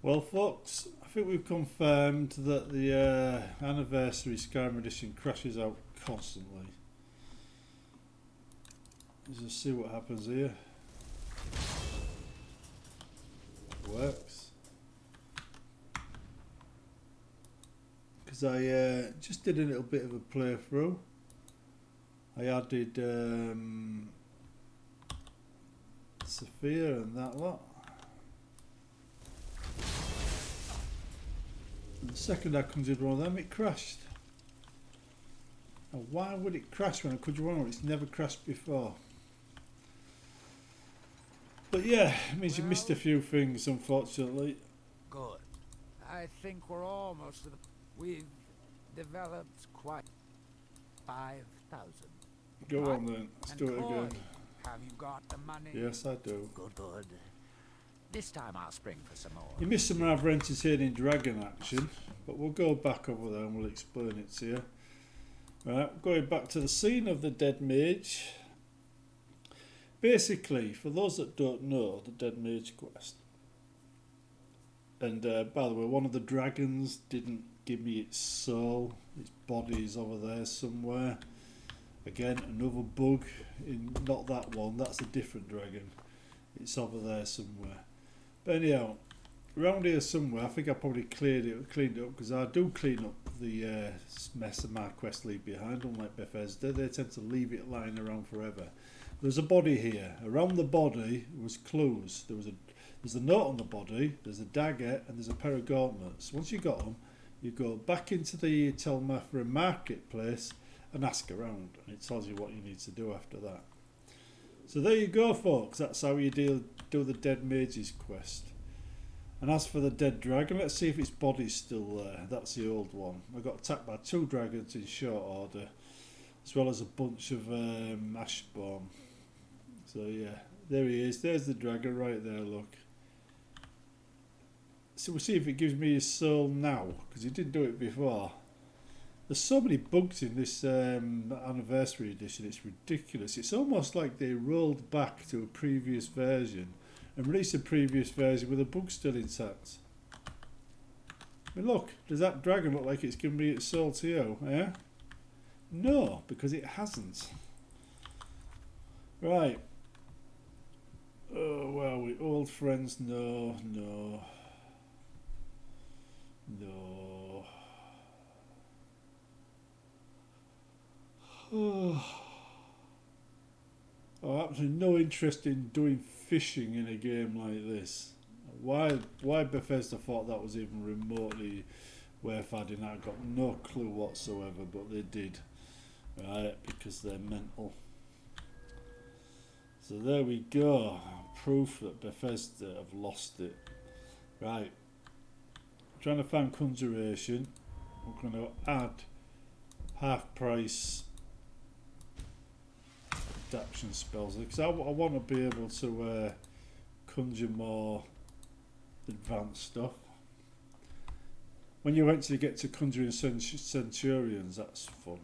Well, folks, I think we've confirmed that the Anniversary Skyrim Edition crashes out constantly. Let's just see what happens here. It works. Because I just did a little bit of a playthrough. I added Sophia and that lot. And the second I conjured one of them, it crashed. Now, why would it crash when I conjured one of them? It's never crashed before. But yeah, it means you missed a few things, unfortunately. Good. I think we're almost to the... We've developed quite 5,000. Go on then, let's do it again. Have you got the money? Yes, I do. Good, good. This time I'll spring for some more. You missed some rather entertaining dragon action, but we'll go back over there and we'll explain it to you. Right, going back to the scene of the Dead Mage. Basically, for those that don't know, the Dead Mage quest. And by the way, one of the dragons didn't give me its soul. Its body is over there somewhere. Again, another bug. Not that one, that's a different dragon. It's over there somewhere. But anyhow, around here somewhere, I think I probably cleaned it up, because I do clean up the mess that my quest leave behind, unlike Bethesda. They tend to leave it lying around forever. There's a body here. Around the body was clues. There's a note on the body, there's a dagger, and there's a pair of gauntlets. Once you got them, you go back into the Tel Mithryn marketplace and ask around, and it tells you what you need to do after that. So there you go, folks. That's how you do the Dead Mage's quest. And as for the dead dragon, let's see if its body's still there. That's the old one. I got attacked by 2 dragons in short order, as well as a bunch of ashborn. So yeah, there he is. There's the dragon right there, look. So we'll see if it gives me his soul now, because he didn't do it before. There's so many bugs in this Anniversary Edition, it's ridiculous. It's almost like they rolled back to a previous version and released a previous version with the bugs still intact. I mean, look, does that dragon look like it's giving me its soul to you? Eh? No, because it hasn't. Right. Oh, well, we old friends? No, no. No. Oh, absolutely no interest in doing fishing in a game like this. Why Bethesda thought that was even remotely worth adding, I've got no clue whatsoever, but they did. Right, because they're mental. So there we go. Proof that Bethesda have lost it. Right. Trying to find conjuration. I'm going to add half price adaptation spells, because I want to be able to conjure more advanced stuff. When you eventually get to conjuring centurions, that's fun.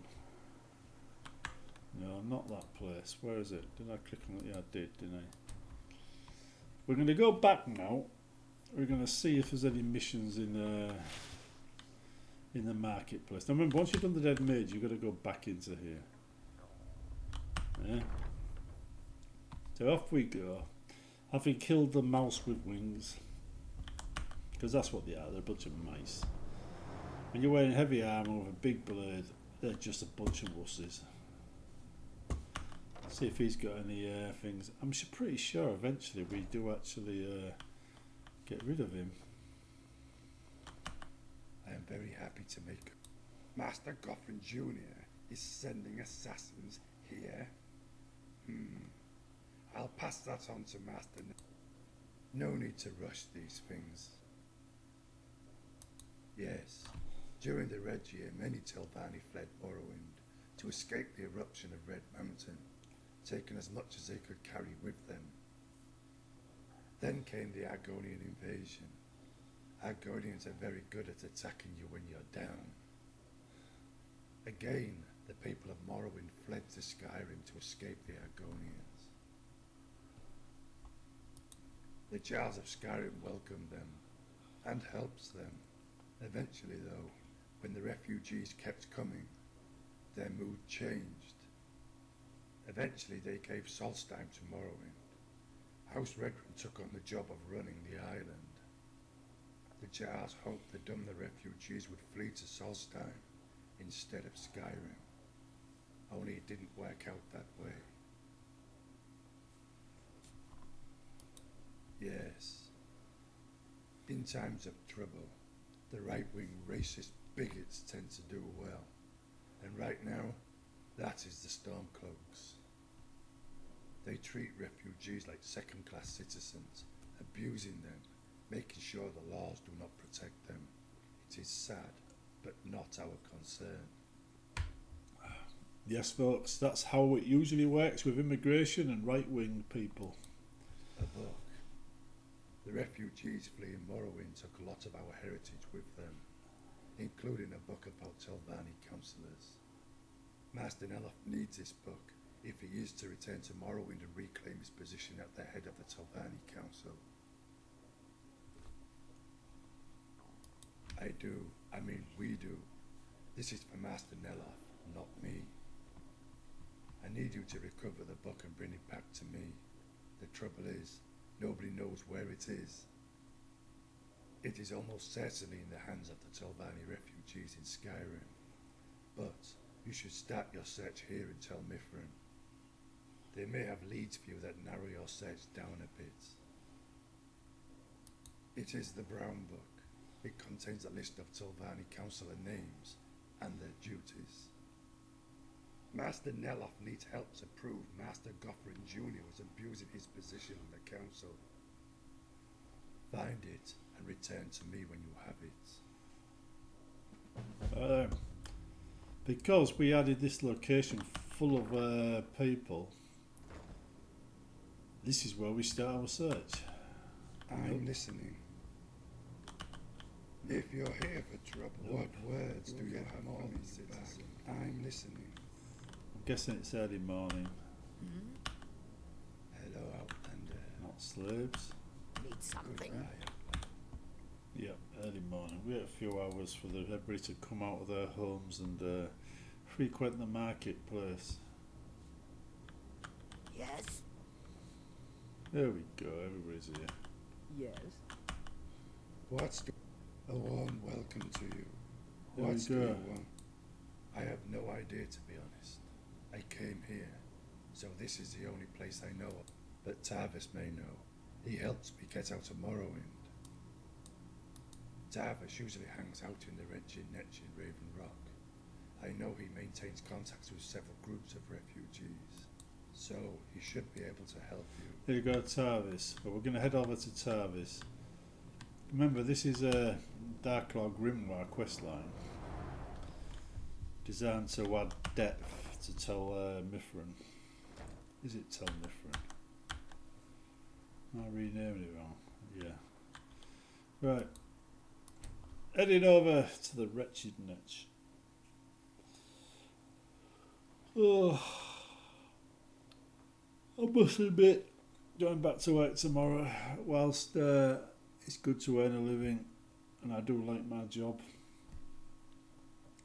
No, not that place. Where is it? Did I click on it? Yeah, I did, didn't I? We're going to go back now. We're going to see if there's any missions in the marketplace. Now remember, once you've done the Dead Mage, you've got to go back into here. Yeah. So off we go. Having killed the mouse with wings, because that's what they are, they're a bunch of mice. When you're wearing heavy armour with a big blade, they're just a bunch of wusses. See if he's got any things. I'm pretty sure eventually we do actually get rid of him. I am very happy to make. Master Goffin Jr. is sending assassins here. I'll pass that on to Master. No need to rush these things. Yes, during the Red Year, many Telvanni fled Morrowind to escape the eruption of Red Mountain, taking as much as they could carry with them. Then came the Argonian invasion. Argonians are very good at attacking you when you're down. Again, the people of Morrowind fled to Skyrim to escape the Argonians. The Jarls of Skyrim welcomed them, and helps them. Eventually, though, when the refugees kept coming, their mood changed. Eventually, they gave Solstheim to Morrowind. House Redrun took on the job of running the island. The Jars hoped the Dumner refugees would flee to Solstheim instead of Skyrim. Only it didn't work out that way. Yes. In times of trouble, the right-wing racist bigots tend to do well. And right now, that is the Stormcloaks. They treat refugees like second-class citizens, abusing them, making sure the laws do not protect them. It is sad, but not our concern. Yes, folks, that's how it usually works with immigration and right-wing people. A book. The refugees fleeing Morrowind took a lot of our heritage with them, including a book about Telvanni councillors. Master Neloth needs this book if he is to return to Morrowind and reclaim his position at the head of the Telvanni Council. We do. This is for Master Neloth, not me. I need you to recover the book and bring it back to me. The trouble is, nobody knows where it is. It is almost certainly in the hands of the Telvanni refugees in Skyrim. But you should start your search here in Tel Mithryn. They may have leads for you that narrow your search down a bit. It is the Brown Book. It contains a list of Telvanni councillor names and their duties. Master Neloth needs help to prove Master Gothrin Jr. was abusing his position on the council. Find it and return to me when you have it. Because we added this location full of people, this is where we start our search. I'm listening. If you're here for trouble, what words do you have for me, citizen? I'm listening. I'm guessing it's early morning. Hello, Outlander. Not slaves. Need something. Yeah, early morning. We had a few hours for everybody to come out of their homes and frequent the marketplace. Yes. There we go, everybody's here. Yes. A warm welcome to you. There What we do you go. want? I have no idea, to be honest. I came here, so this is the only place I know of. But Tarvis may know. He helps me get out of Morrowind. Tarvis usually hangs out in the Wretched Netch in Raven Rock. I know he maintains contacts with several groups of refugees, so he should be able to help you. Here you go, Tarvis. But we're going to head over to Tarvis. Remember, this is a DarkLore Grimoire questline designed to add depth to Tel Mithryn. Is it Tel Mithryn? I renamed it wrong. Yeah. Right. Heading over to the Wretched Netch. Oh, I must admit, going back to work tomorrow, whilst it's good to earn a living and I do like my job,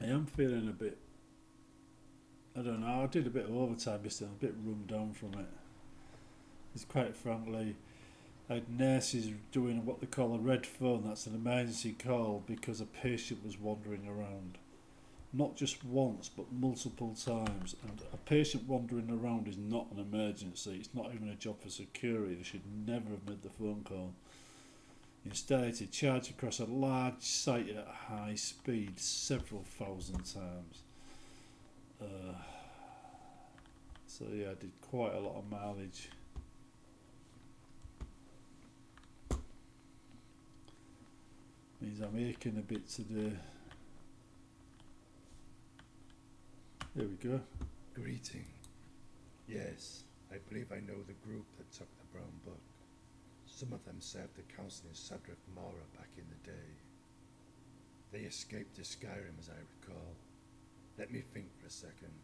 I am feeling a bit, I don't know, I did a bit of overtime yesterday, I'm a bit run down from it. It's quite frankly, I had nurses doing what they call a red phone, that's an emergency call because a patient was wandering around. Not just once, but multiple times. And a patient wandering around is not an emergency. It's not even a job for security. They should never have made the phone call. Instead, to charge across a large site at high speed several thousand times. So yeah, I did quite a lot of mileage. Means I'm aching a bit today. There we go. Greeting. Yes, I believe I know the group that took the Brown Book. Some of them served the council in Sadrith Mora back in the day. They escaped to Skyrim, as I recall. Let me think for a second.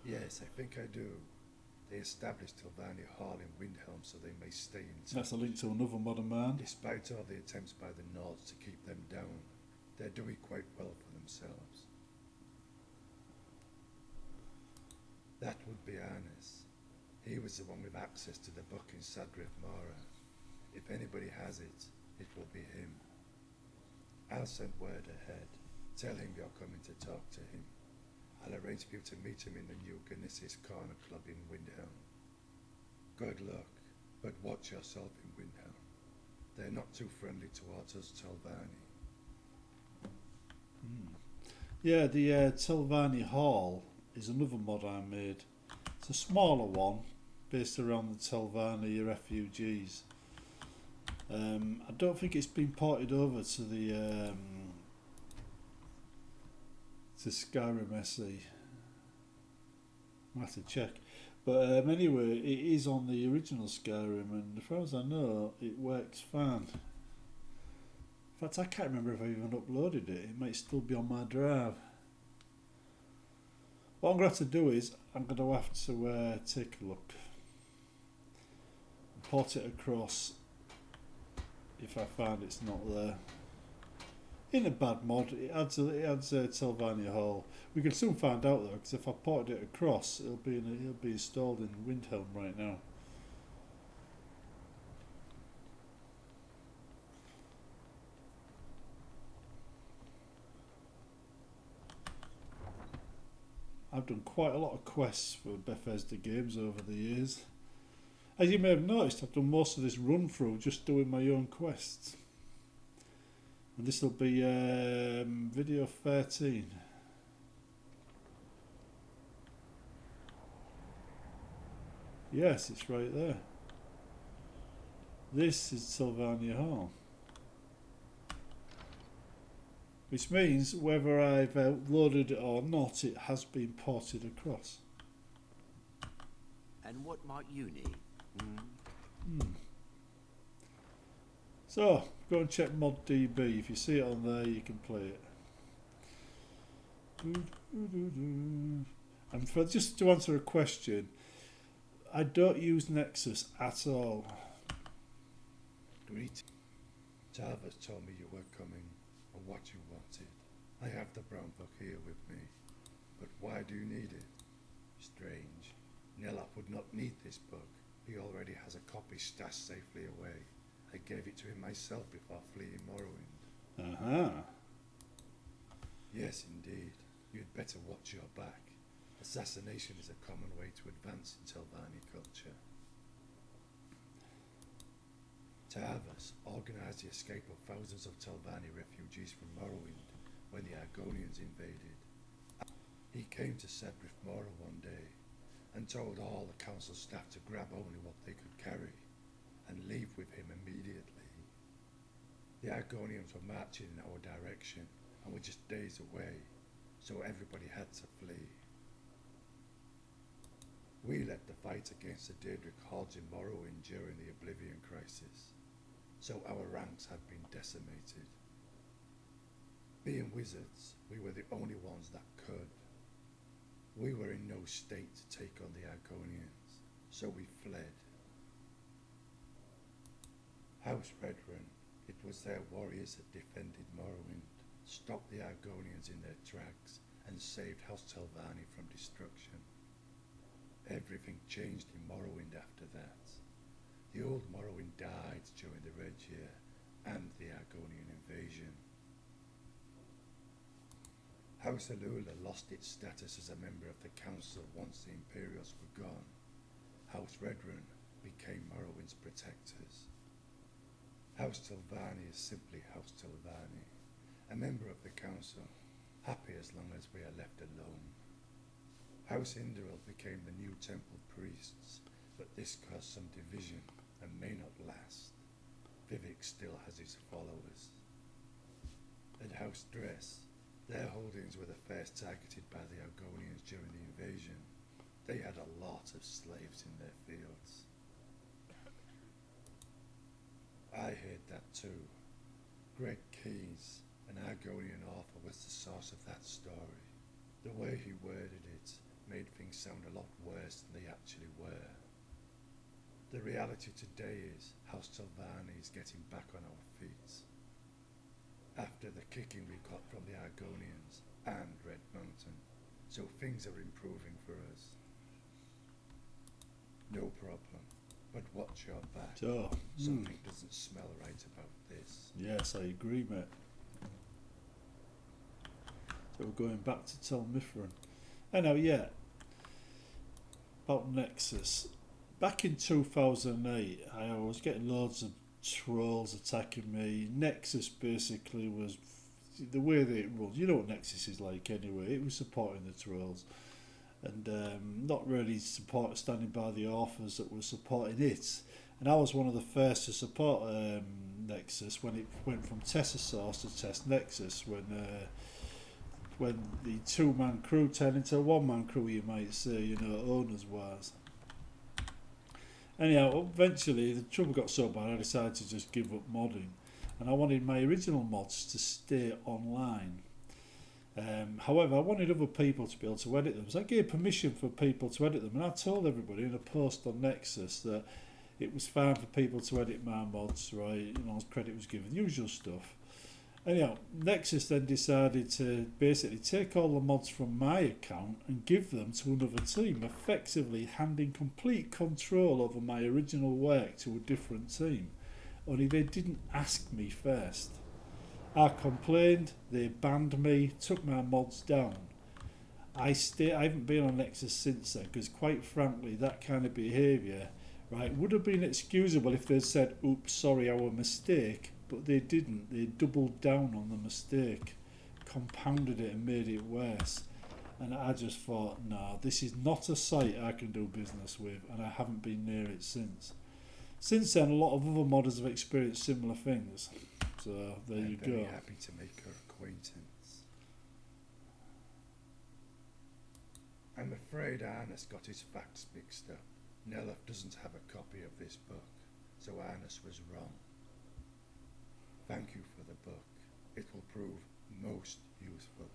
Yes, I think I do. They established Tilvani Hall in Windhelm so they may stay in touch. That's a link to another modern man. Despite all the attempts by the Nords to keep them down, they're doing quite well for themselves. That would be Arnis. He was the one with access to the book in Sadrith Mora. If anybody has it, it will be him. I'll send word ahead. Tell him you're coming to talk to him. I'll arrange for you to meet him in the new Ganissis Corner Club in Windhelm. Good luck, but watch yourself in Windhelm. They're not too friendly towards us Telvanni. Yeah, the Tilvani Hall is another mod I made. It's a smaller one based around the Tilvani refugees. I don't think it's been ported over to the to Skyrim SE. I'll have to check. But anyway, it is on the original Skyrim, and as far as I know, it works fine. In fact, I can't remember if I even uploaded it. It might still be on my drive. What I'm going to have to do is, I'm going to have to take a look. Port it across if I find it's not there. In a bad mod, it adds Tilvania Hall. We can soon find out though, because if I ported it across, it'll be installed in Windhelm right now. I've done quite a lot of quests for Bethesda games over the years. As you may have noticed, I've done most of this run through just doing my own quests. And this will be video 13. Yes, it's right there. This is Tilvania Hall. Which means whether I've uploaded it or not, it has been ported across. And what might you need? So, go and check ModDB. If you see it on there, you can play it. And for just to answer a question, I don't use Nexus at all. Greet. Tarvas told me you were coming, or what you wanted. I have the brown book here with me, but why do you need it? Strange. Nelop would not need this book. He already has a copy stashed safely away. I gave it to him myself before fleeing Morrowind. Yes, indeed. You'd better watch your back. Assassination is a common way to advance in Telvanni culture. Tarvas organised the escape of thousands of Telvanni refugees from Morrowind when the Argonians invaded. He came to Sadrith Mora one day and told all the council staff to grab only what they could carry and leave with him immediately. The Argonians were marching in our direction and were just days away, so everybody had to flee. We led the fight against the Daedric hordes in Morrowind during the Oblivion Crisis, so our ranks had been decimated. Being wizards, we were the only ones that could. We were in no state to take on the Argonians, so we fled. House Redrun, it was their warriors that defended Morrowind, stopped the Argonians in their tracks, and saved House Telvanni from destruction. Everything changed in Morrowind after that. The old Morrowind died during the Red Year and the Argonian invasion. House Alula lost its status as a member of the council once the Imperials were gone. House Redrun became Morrowind's protectors. House Telvanni is simply House Telvanni, a member of the council, happy as long as we are left alone. House Indral became the new temple priests, but this caused some division and may not last. Vivek still has his followers. At House Dress, their holdings were the first targeted by the Argonians during the invasion. They had a lot of slaves in their fields. I heard that too. Greg Keyes, an Argonian author, was the source of that story. The way he worded it made things sound a lot worse than they actually were. The reality today is House Telvanni is getting back on our feet. After the kicking we got from the Argonians and Red Mountain, so things are improving for us. No problem, but watch your back. So, Something doesn't smell right about this. yes, I agree, mate. So we're going back to Tel Mithryn. I know, yeah. About Nexus. Back in 2008, I was getting loads of trolls attacking me. Nexus basically was the way that it runs. You know what Nexus is like anyway. It was supporting the trolls. And not really standing by the authors that were supporting it. And I was one of the first to support Nexus when it went from Tessasaurus to Test Nexus, when the two-man crew turned into a one-man crew, you might say, you know, owners-wise. Anyhow, eventually the trouble got so bad I decided to just give up modding, and I wanted my original mods to stay online. However, I wanted other people to be able to edit them, so I gave permission for people to edit them, and I told everybody in a post on Nexus that it was fine for people to edit my mods, right? You know, as credit was given, usual stuff. Anyhow, Nexus then decided to basically take all the mods from my account and give them to another team, effectively handing complete control over my original work to a different team. Only they didn't ask me first. I complained, they banned me, took my mods down. I haven't been on Nexus since then, because quite frankly, that kind of behaviour, right, would have been excusable if they'd said, oops, sorry, our mistake. But they didn't. They doubled down on the mistake, compounded it and made it worse. And I just thought, nah, this is not a site I can do business with, and I haven't been near it since. Since then, a lot of other modders have experienced similar things. So there you go. I'm very happy to make her acquaintance. I'm afraid Arnis got his facts mixed up. Nelef doesn't have a copy of this book, so Arnis was wrong. Thank you for the book. It will prove most useful.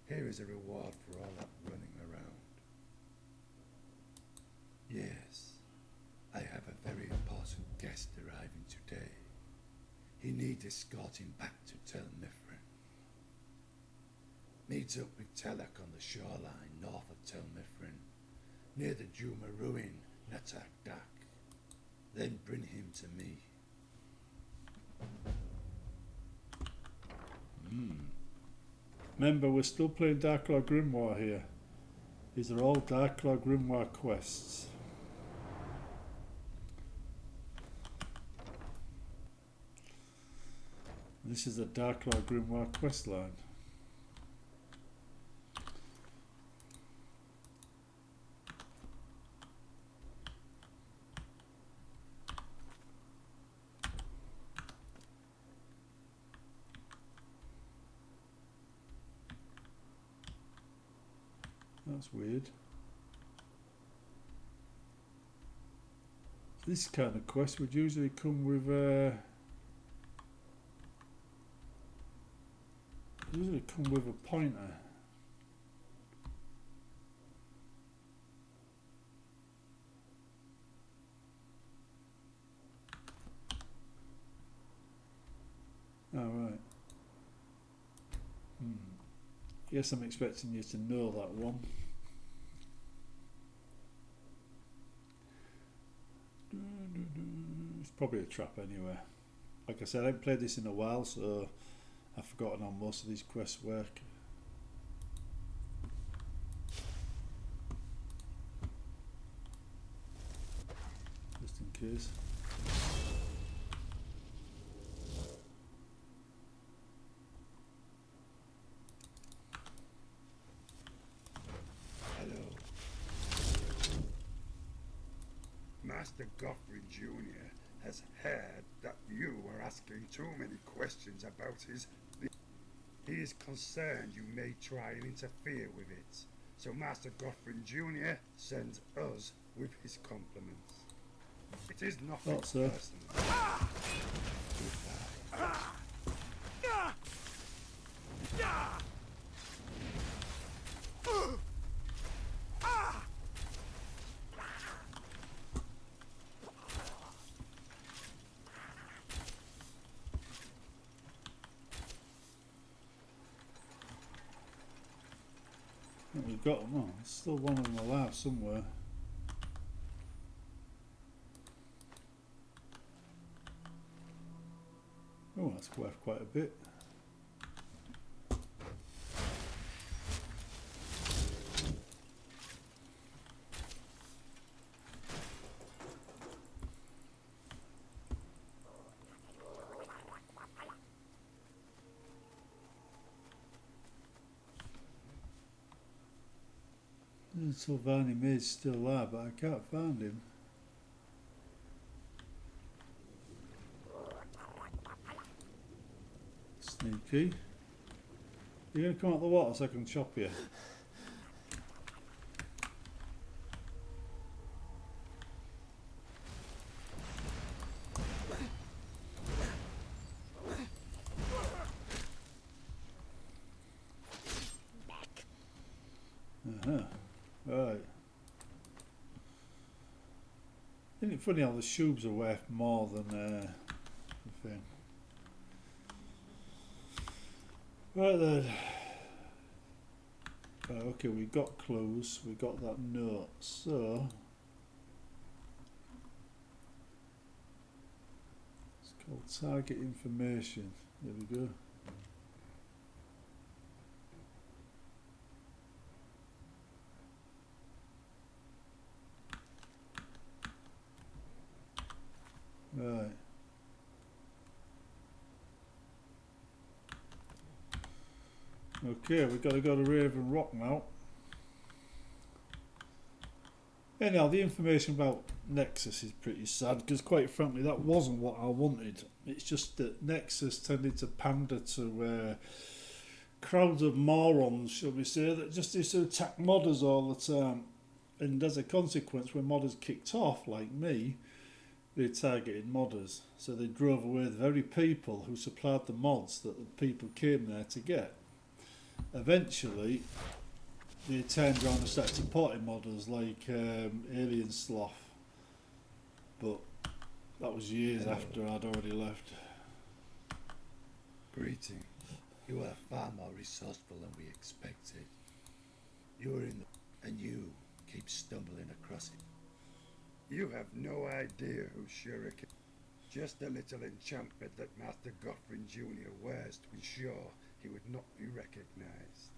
Here is a reward for all that running around. Yes, I have a very important guest arriving today. He needs escorting back to Tel Mithryn. Meet up with Telek on the shoreline north of Tel Mithryn, near the Juma ruin, Natak Dak. Then bring him to me. Remember, we're still playing DarkLore Grimoire here. These are all DarkLore Grimoire quests. This is a DarkLore Grimoire quest line. That's weird. This kind of quest would usually come with a pointer. Oh, right. Guess I'm expecting you to know that one. It's probably a trap anyway. Like I said, I haven't played this in a while, so I've forgotten how most of these quests work. Just in case. Master Godfrey Jr. has heard that you were asking too many questions about his... He is concerned you may try and interfere with it. So Master Godfrey Jr. sends us with his compliments. It is nothing personal. Goodbye. we've got them. Oh, there's still one of them alive somewhere. Oh, that's worth quite a bit. Sylvani Maid's still alive, but I can't find him. Sneaky. You're going to come out the water so I can chop you? Right. Isn't it funny how the shoes are worth more than the thing? Right then. Okay, we got clues, we got that note, so it's called target information. There we go. Right. Okay, we've got to go to Raven Rock now. Anyhow, the information about Nexus is pretty sad because, quite frankly, that wasn't what I wanted. It's just that Nexus tended to pander to crowds of morons, shall we say, that just used to attack modders all the time. And as a consequence, when modders kicked off, like me, they targeted modders. So they drove away the very people who supplied the mods that the people came there to get. Eventually, they turned around and started supporting modders like Alien Sloth. But that was years after I'd already left. Greeting. You are far more resourceful than we expected. You are in the... and you keep stumbling across it. You have no idea who Shuriken is. Just a little enchantment that Master Goffrin Jr. wears to ensure he would not be recognized.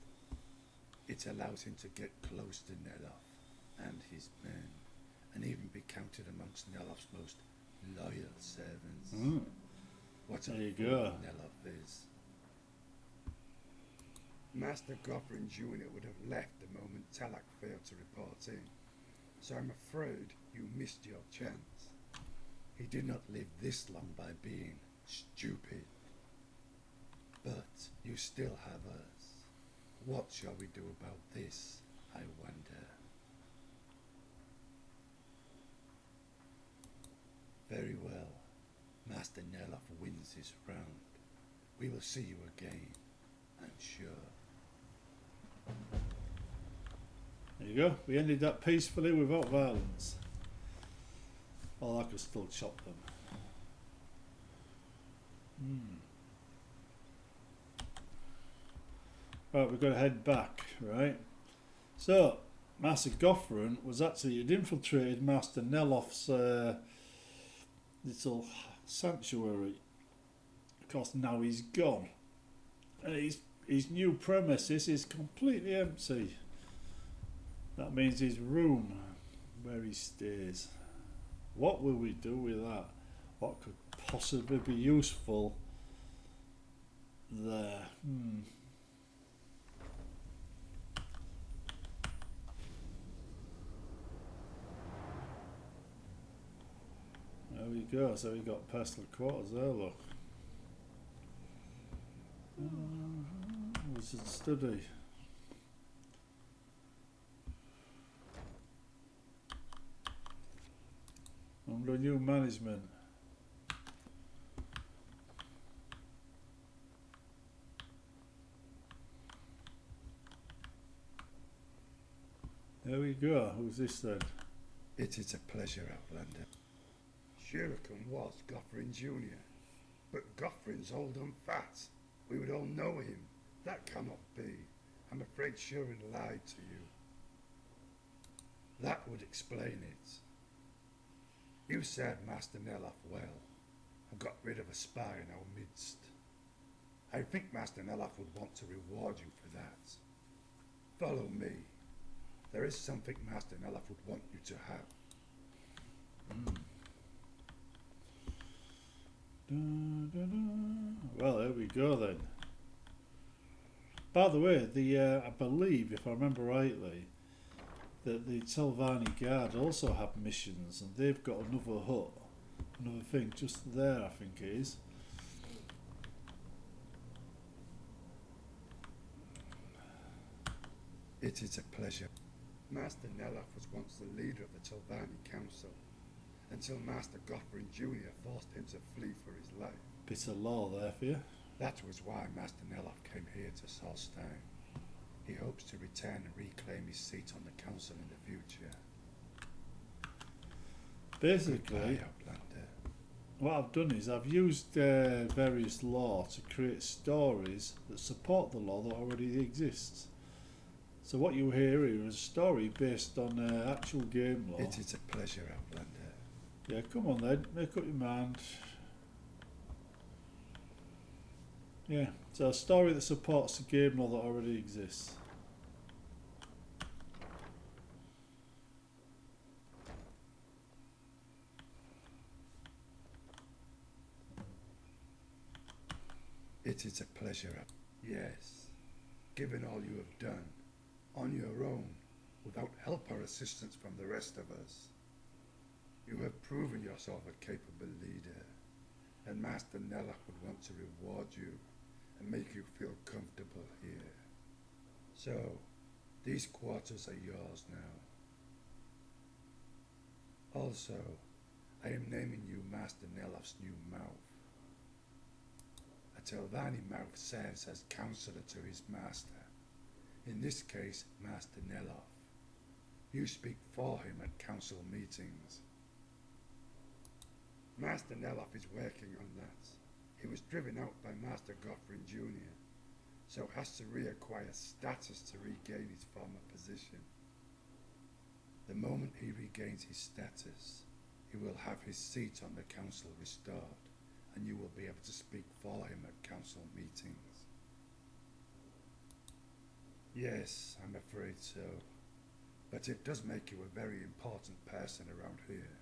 It allows him to get close to Neloth and his men, and even be counted amongst Neloth's most loyal servants. What a fool Neloth is. Master Goffrin Jr. would have left the moment Talak failed to report in, so I'm afraid you missed your chance. He did not live this long by being stupid. But you still have us. What shall we do about this, I wonder? Very well. Master Neloth wins this round. We will see you again, I'm sure. There you go. We ended that peacefully without violence. Oh, I could still chop them. Right, we've got to head back, right? So, Master Goffrin was actually, he'd infiltrated Master Neloth's little sanctuary. Of course, now he's gone. And his new premises is completely empty. That means his room, where he stays. What will we do with that? What could possibly be useful there? There we go. So we got personal quarters there, look. Wizard study. Under new management. There we go. Who's this then? It is a pleasure, Outlander. Shuriken was Goffrin Jr., but Goffrin's old and fat. We would all know him. That cannot be. I'm afraid Shurin lied to you. That would explain it. You served Master Neloth well and got rid of a spy in our midst. I think Master Neloth would want to reward you for that. Follow me. There is something Master Neloth would want you to have. Well, there we go then. By the way, I believe, if I remember rightly, that the Telvanni Guard also have missions, and they've got another hut, another thing just there, I think it is. It is a pleasure. Master Neloth was once the leader of the Telvanni Council, until Master Gothrin Jr. forced him to flee for his life. Bit of law there for you. That was why Master Neloth came here to Solstein. He hopes to return and reclaim his seat on the council in the future. Basically, Goodbye, Outlander. what I've done is I've used various lore to create stories that support the lore that already exists. So what you hear here is a story based on actual game lore. It is a pleasure, Outlander. Yeah, come on then, make up your mind. Yeah, so a story that supports the game lore that already exists. It is a pleasure. Yes, given all you have done, on your own, without help or assistance from the rest of us, you have proven yourself a capable leader, and Master Neloth would want to reward you and make you feel comfortable here. So, these quarters are yours now. Also, I am naming you Master Neloth's new mouth. A Telvanni mouth serves as counselor to his master, in this case Master Neloth. You speak for him at council meetings. Master Neloth is working on that. He was driven out by Master Gothrin Jr., so has to reacquire status to regain his former position. The moment he regains his status, he will have his seat on the council restored, and you will be able to speak for him at council meetings. Yes, I'm afraid so. But it does make you a very important person around here.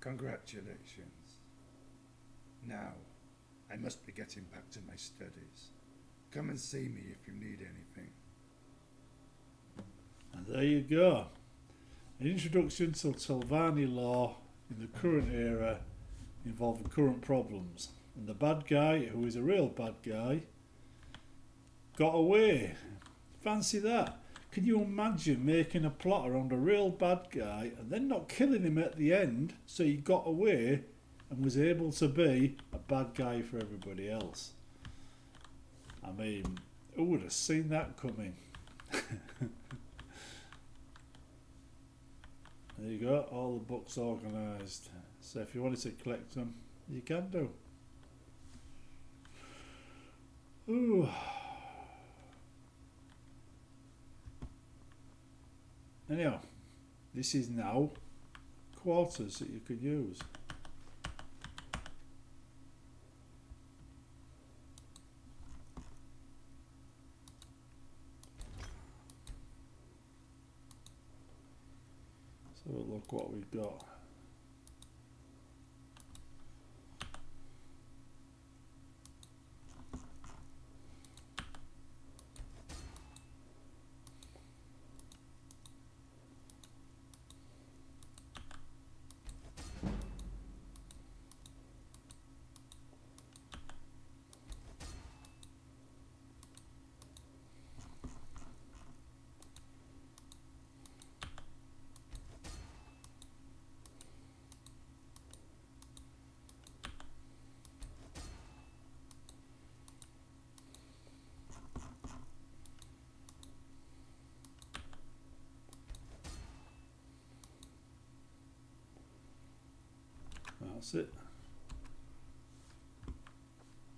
Congratulations. Now, I must be getting back to my studies. Come and see me if you need anything. And there you go. An introduction to Telvanni lore in the current era involving current problems. And the bad guy, who is a real bad guy, got away. Fancy that. Can you imagine making a plot around a real bad guy and then not killing him at the end so he got away and was able to be a bad guy for everybody else? I mean, who would have seen that coming? There you go, all the books organised. So if you wanted to collect them, you can do. Ooh. Anyhow, this is now quarters that you could use. So look what we've got. That's it.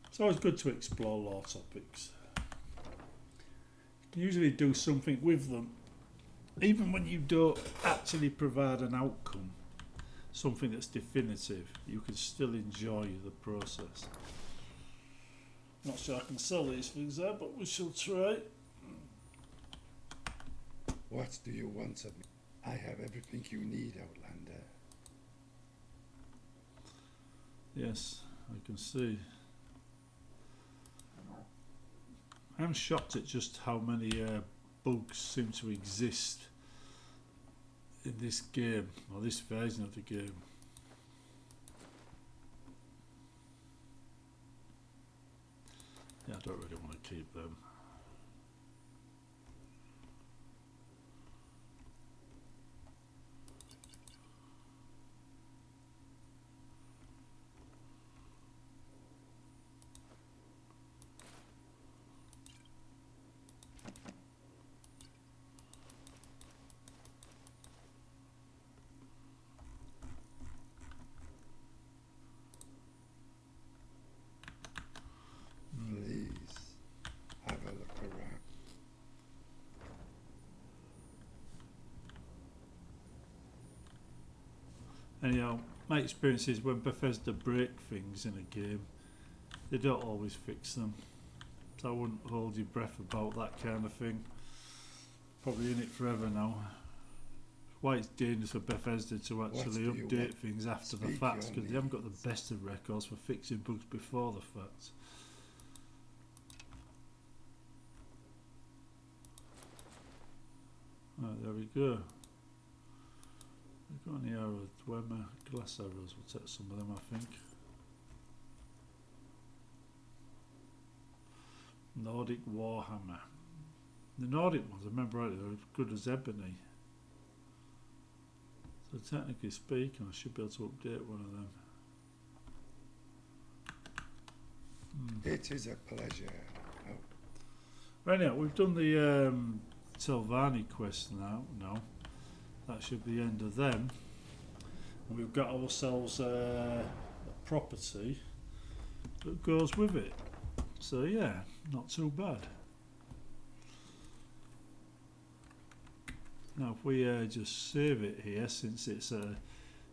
It's always good to explore lore topics. You can usually do something with them even when you don't actually provide an outcome, something that's definitive, you can still enjoy the process. Not sure I can sell these things there, but we shall try. What do you want of me? I have everything you need, Outlander. Yes, I can see. I'm shocked at just how many bugs seem to exist in this game, or this version of the game. Yeah, I don't really want to keep them. Please, have a look around. Anyhow, my experience is when Bethesda break things in a game, they don't always fix them. So I wouldn't hold your breath about that kind of thing. Probably in it forever now. Why it's dangerous for Bethesda to actually update things after the fact, because they haven't got the best of records for fixing bugs before the fact. Right, there we go. We've got any arrows? Where my glass arrows? We'll take some of them, I think. Nordic Warhammer. The Nordic ones, I remember rightly, they're as good as ebony. So technically speaking, I should be able to update one of them. It is a pleasure. Oh, Right now, we've done the Tel Mithryn quest now. No, that should be the end of them. And we've got ourselves a property that goes with it. So yeah, not too bad. Now if we just save it here, since it's a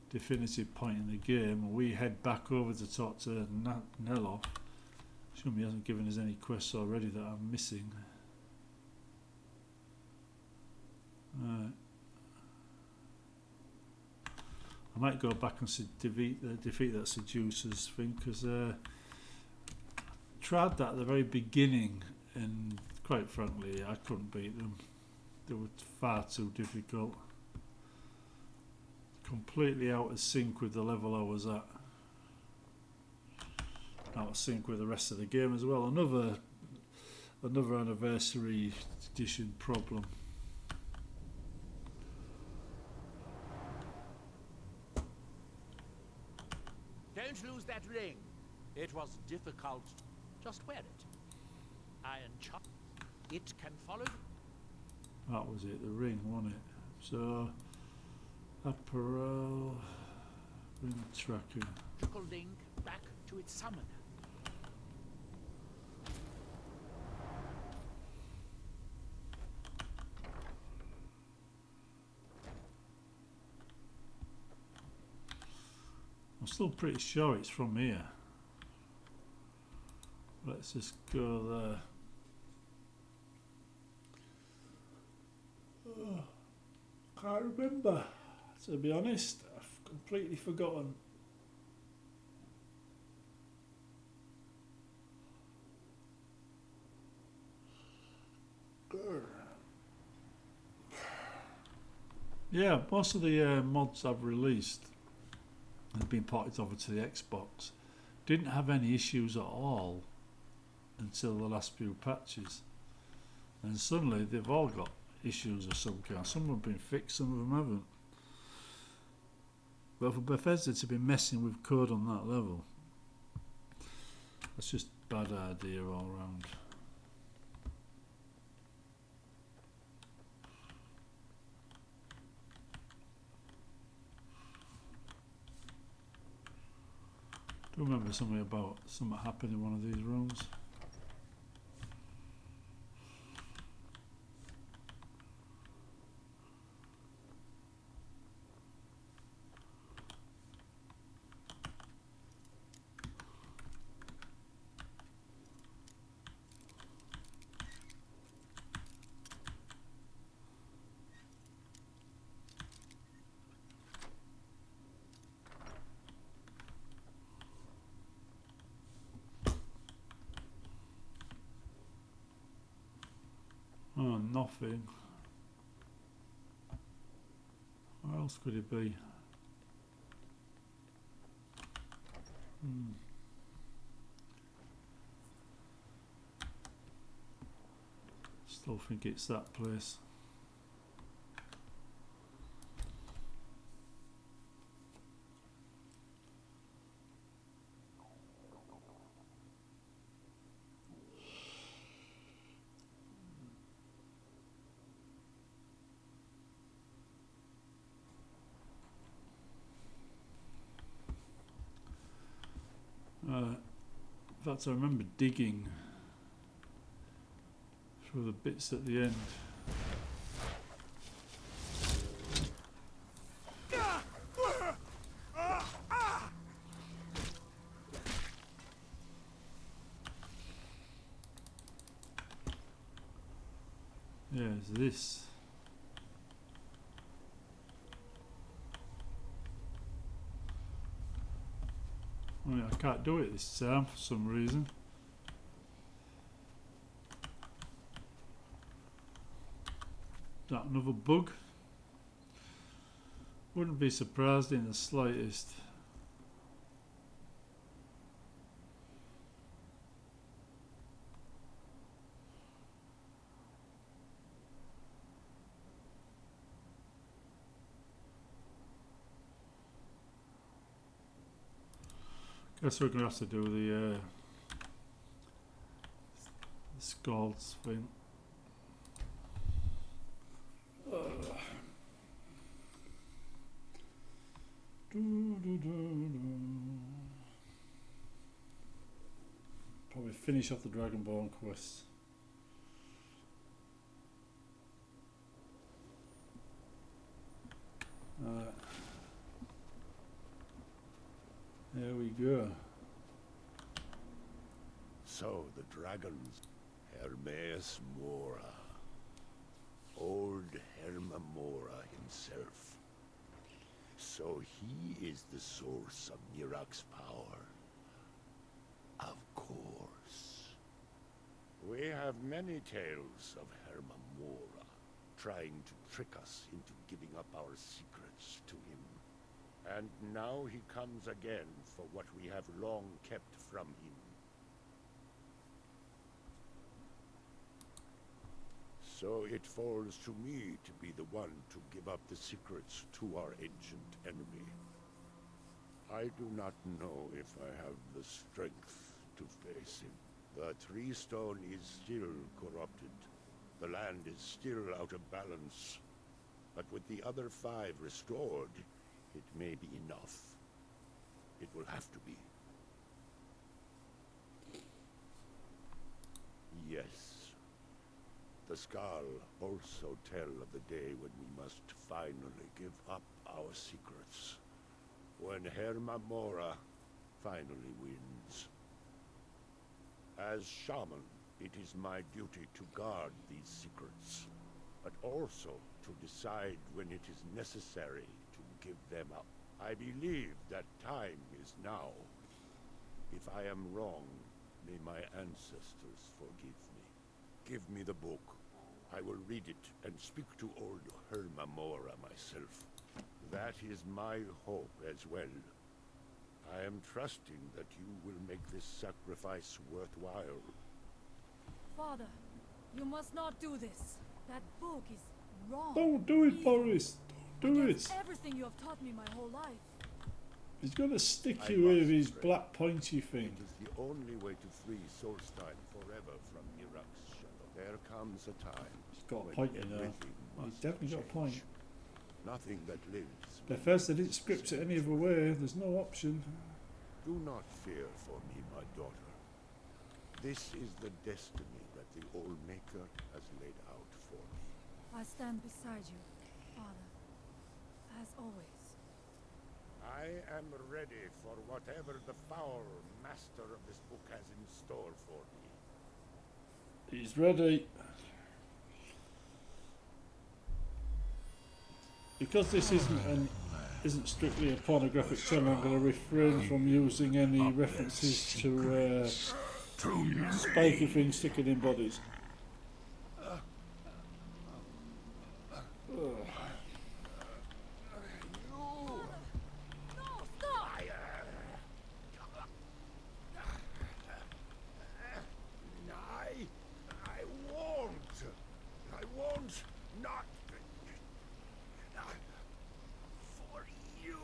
definitive point in the game, and we head back over to talk to Neloth. Assume he hasn't given us any quests already that I'm missing. Right. I might go back and defeat that seducer's thing, because tried that at the very beginning, and quite frankly I couldn't beat them. They were far too difficult. Completely out of sync with the level I was at. Out of sync with the rest of the game as well. Another Anniversary Edition problem. Don't lose that ring. It was difficult. Just wear it. Iron chop. It can follow. That was it, the ring, wasn't it? So, apparel, ring tracking. Trickle link back to its summoner. I'm still pretty sure it's from here. Let's just go there. Oh, can't remember, to be honest. I've completely forgotten. Yeah, most of the mods I've released have been ported over to the Xbox. Didn't have any issues at all until the last few patches, and suddenly they've all got issues of some kind. Some have been fixed, some of them haven't. But for Bethesda to be messing with code on that level, that's just a bad idea all round. I do remember something about something happened in one of these rooms. Nothing. Where else could it be? Still think it's that place. In fact, I remember digging through the bits at the end. Yeah, it's this. I can't do it this time for some reason. Is that another bug? Wouldn't be surprised in the slightest. Guess we're gonna have to do the scalds thing. Probably finish off the Dragonborn quest. There we go. So the dragons, Hermaeus Mora, old Herma Mora himself. So he is the source of Nirak's power. Of course. We have many tales of Herma Mora trying to trick us into giving up our secrets to him. And now he comes again for what we have long kept from him. So it falls to me to be the one to give up the secrets to our ancient enemy. I do not know if I have the strength to face him. The Tree Stone is still corrupted. The land is still out of balance. But with the other 5 restored, it may be enough. It will have to be. Yes. The Skal also tell of the day when we must finally give up our secrets. When Herma Mora finally wins. As shaman, it is my duty to guard these secrets, but also to decide when it is necessary to give them up. I believe that time is now. If I am wrong, may my ancestors forgive me. Give me the book. I will read it and speak to old Herma Mora myself. That is my hope as well. I am trusting that you will make this sacrifice worthwhile. Father, you must not do this. That book is wrong. Don't do it, Boris. Don't do it. Against everything you have taught me my whole life. He's gonna stick you with his black pointy thing. It is the only way to free Solstein forever from Nirak's shadow. There comes a time. He's got a when point, you know. everything He's must definitely got a point. change. Nothing that lives. But first, they didn't script it any other way. There's no option. Do not fear for me, my daughter. This is the destiny that the Old Maker has laid out for me. I stand beside you, Father. As always. I am ready for whatever the foul master of this book has in store for me. He's ready. Because this isn't strictly a pornographic channel, I'm going to refrain from using any references to spiky things sticking in bodies. No, stop! I won't not for you.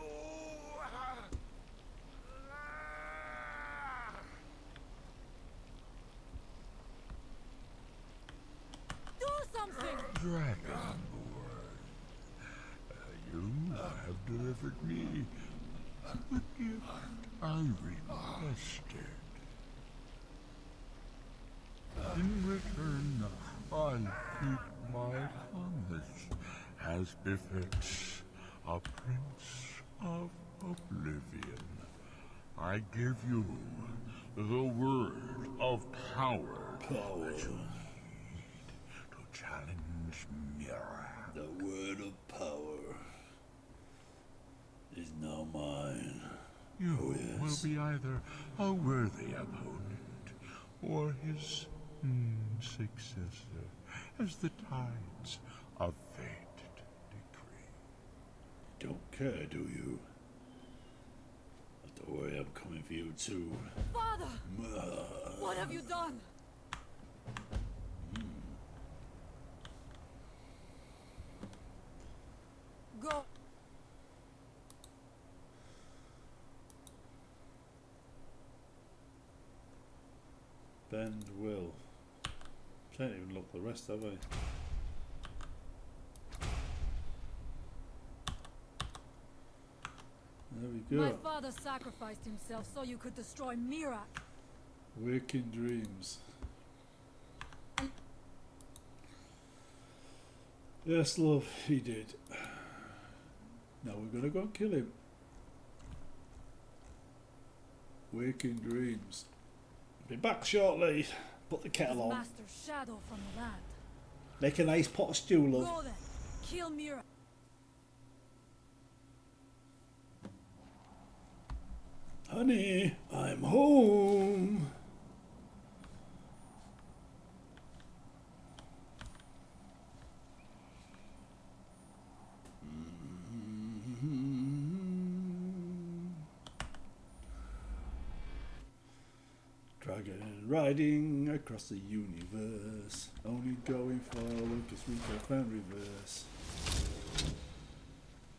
Do something! Dragonborn, you have delivered me the gift I requested. In return, I'll keep my promise, as befits a prince of oblivion. I give you the word of power. That you need to challenge Mira. The word of power is now mine. You Oh, yes. will be either a worthy opponent or his successor, as the tides of fate decree. Don't care, do you? Don't worry, I'm coming for you too. Father! What have you done? Go. Bend will. Can't even look the rest, have I? There we go. My father sacrificed himself so you could destroy Mira. Waking dreams. Yes, love, he did. Now we're gonna go and kill him. Waking dreams. Be back shortly. Put the kettle on. Master's shadow from the land. Make a nice pot of stew, love. Go then. Kill Mira. Honey, I'm home. Dragon riding across the universe, only going forward because we can find reverse.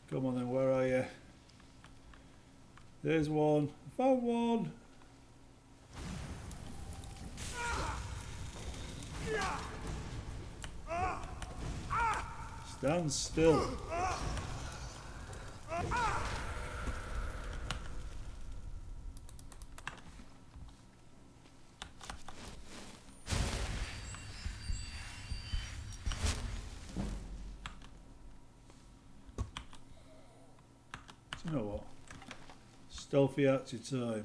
Come on then, where are you? There's one. I found one. Stand still. Do you know what? Stealthy archer time.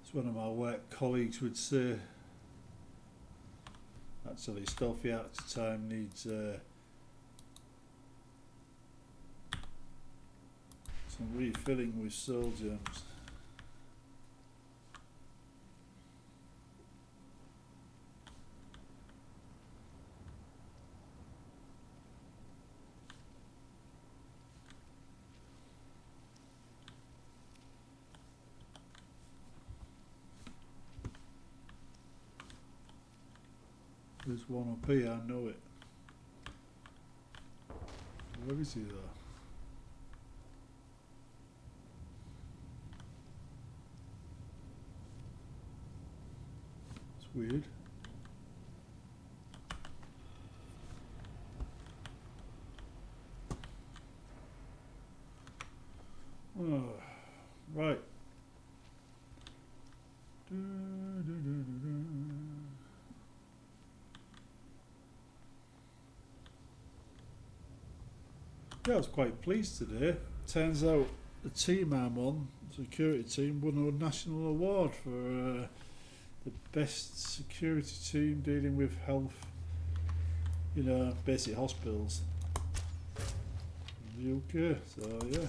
As one of my work colleagues would say. Actually, stealthy archer time needs some refilling with soul gems. There's one up here, I know it. Where is he though? It's weird. Oh, right. Yeah, I was quite pleased today. Turns out the team I'm on, the security team, won a national award for the best security team dealing with health, you know, basic hospitals in the UK. So yeah.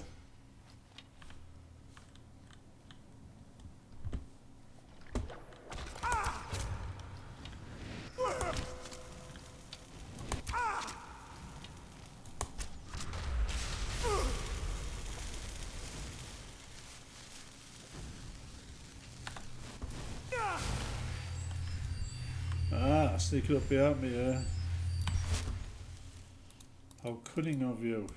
Ah, sneaking up behind me, eh? How cunning of you.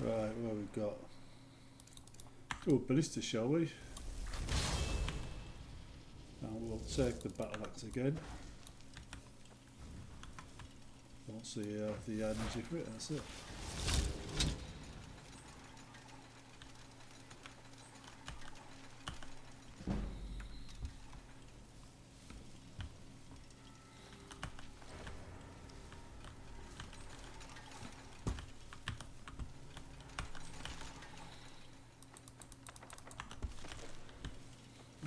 Right, what have we got? Oh, ballista, shall we? And we'll take the battle axe again. Once the energy for it, that's it.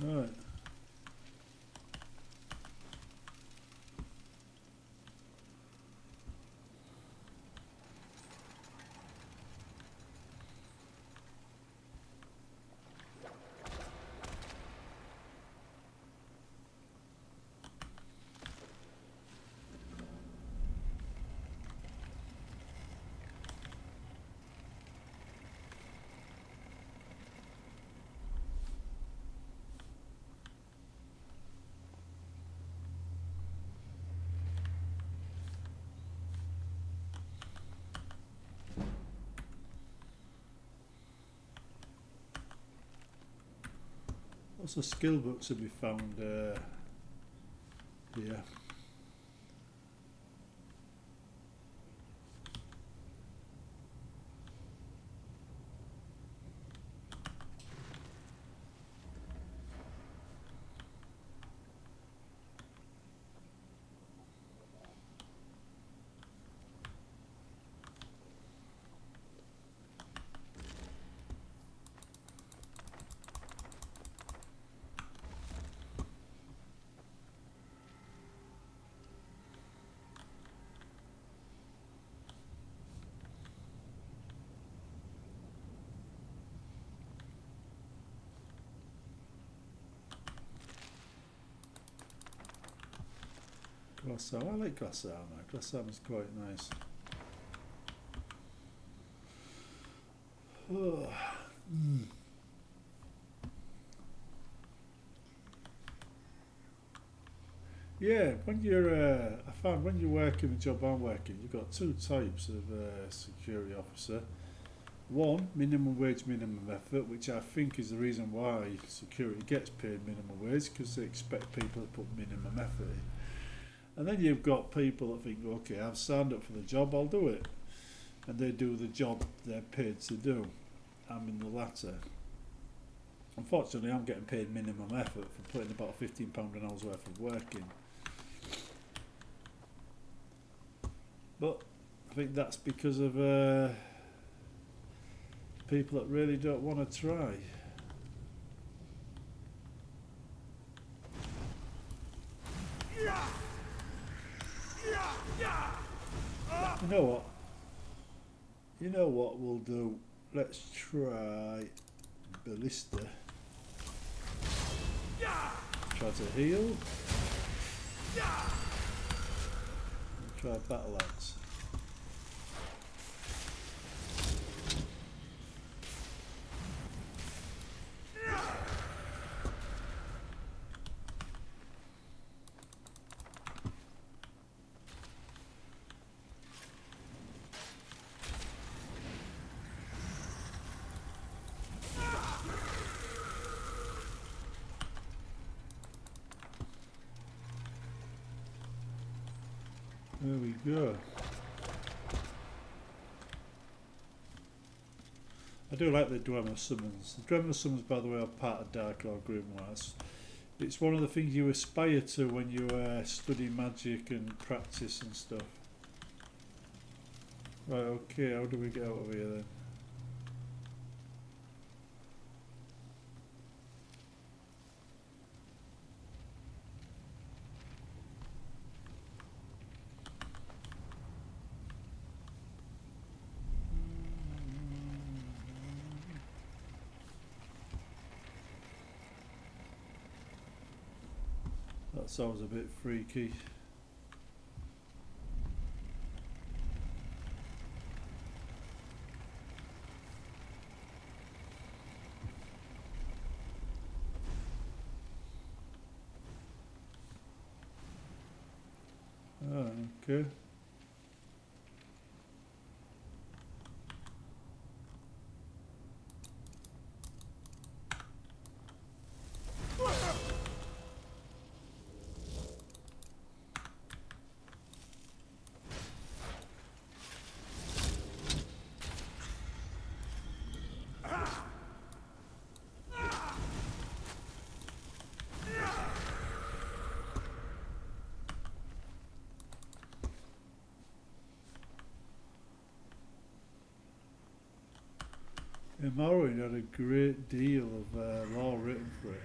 Right. Lots of skill books to be found here. Glass armor. I like glass armor. Glass armor is quite nice. Oh. Yeah, when you're, I found when you're working the job I'm working, you've got two types of security officer. One, minimum wage, minimum effort, which I think is the reason why security gets paid minimum wage, because they expect people to put minimum effort in. And then you've got people that think, okay, I've signed up for the job, I'll do it. And they do the job they're paid to do. I'm in the latter. Unfortunately, I'm getting paid minimum effort for putting about £15 an hour's worth of work in. But I think that's because of people that really don't want to try. You know what? You know what we'll do? Let's try ballista. Try to heal. Try battle axe. There we go. I do like the Dwemer summons. The Dwemer summons, by the way, are part of DarkLore Grimoire. It's one of the things you aspire to when you study magic and practice and stuff. Right, okay, how do we get out of here then? That sounds a bit freaky. Oh, okay. Yeah, Morrowind had a great deal of lore written for it.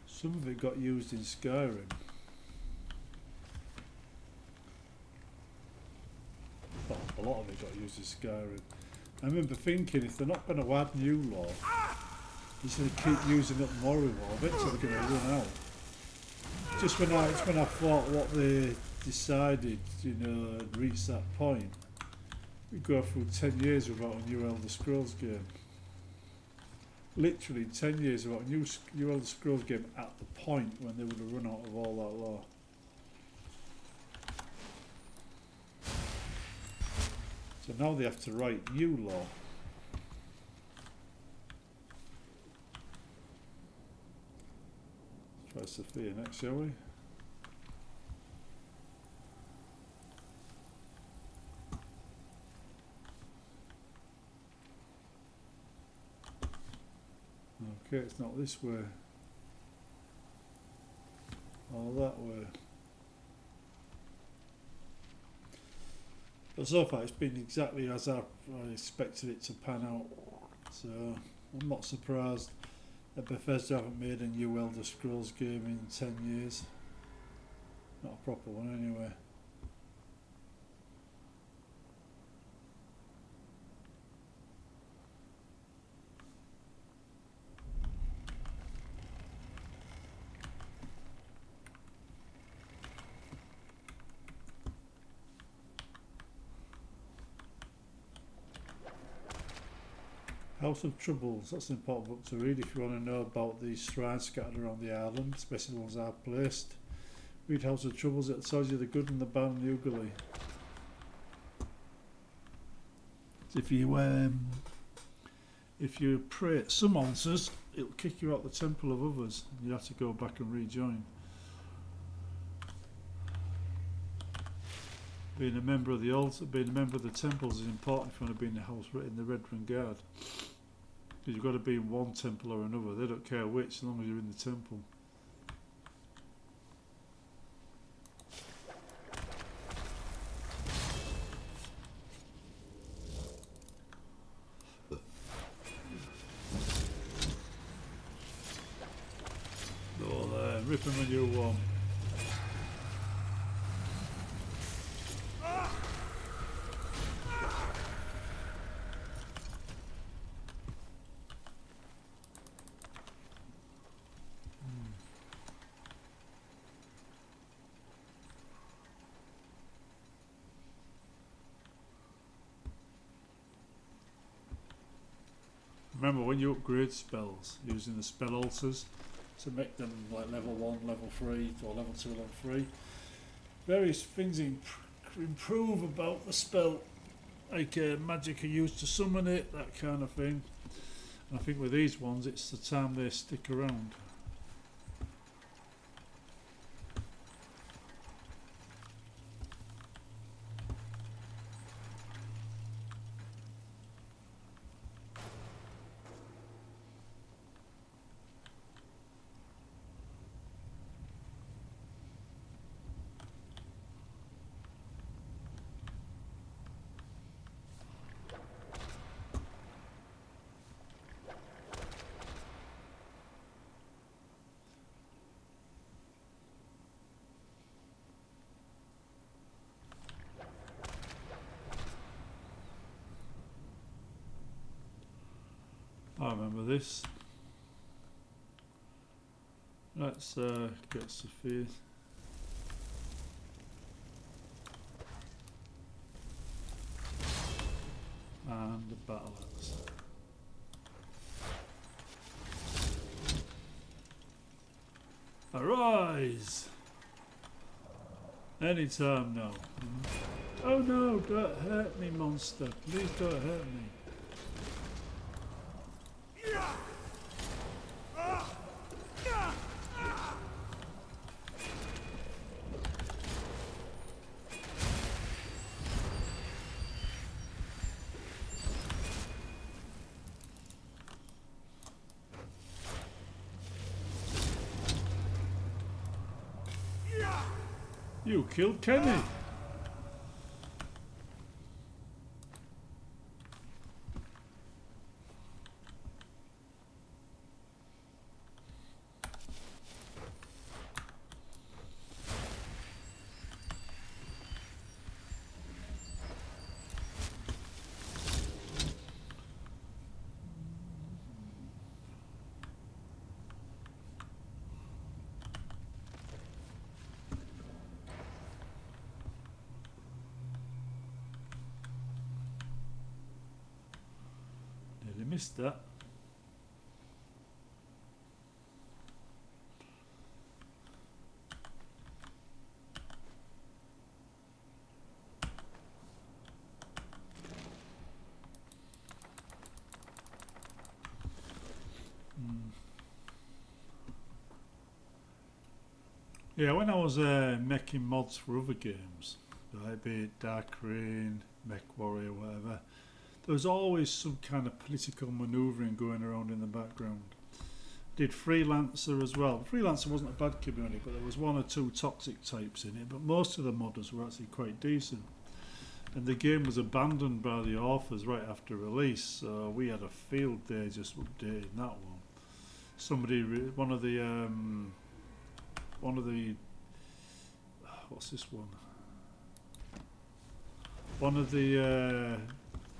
Some of it got used in Skyrim. Well, a lot of it got used in Skyrim. I remember thinking, if they're not going to add new lore, they're just going to keep using up Morrowind lore. Eventually they're going to run out. It's when I thought what they decided, you know, had reached that point. We go through 10 years without a new Elder Scrolls game. Literally 10 years without a new Elder Scrolls game at the point when they would have run out of all that lore. So now they have to write new lore. Let's try Sophia next, shall we? Okay, it's not this way. Or that way. But so far it's been exactly as I expected it to pan out. So I'm not surprised that Bethesda haven't made a new Elder Scrolls game in 10 years. Not a proper one anyway. House of Troubles, that's an important book to read if you want to know about these shrines scattered around the island, especially the ones I've placed. Read House of Troubles, it tells you the good and the bad and the ugly. If you pray at some altars, it'll kick you out the temple of others and you have to go back and rejoin. Being a member of the altar, being a member of the temples is important if you want to be in the house in the Red Run Guard. Because you've got to be in one temple or another. They don't care which, as long as you're in the temple. Go there, rip them when you're warm. Remember, when you upgrade spells using the spell altars to make them like level 1, level 3, or level 2, level 3, various things improve about the spell, like magic are used to summon it, that kind of thing. And I think with these ones, it's the time they stick around. I remember this. Let's get Sophia. And the battle axe. Arise! Anytime now. Oh no, don't hurt me, monster. Please don't hurt me. You killed Kenny. Nearly missed that. Yeah, when I was making mods for other games, like be it DarkLore, Mech Warrior, whatever, there was always some kind of political manoeuvring going around in the background. Did Freelancer as well. Freelancer wasn't a bad community, but there was one or two toxic types in it, but most of the modders were actually quite decent. And the game was abandoned by the authors right after release, so we had a field day just updating that one. Somebody, one of the what's this one? One of the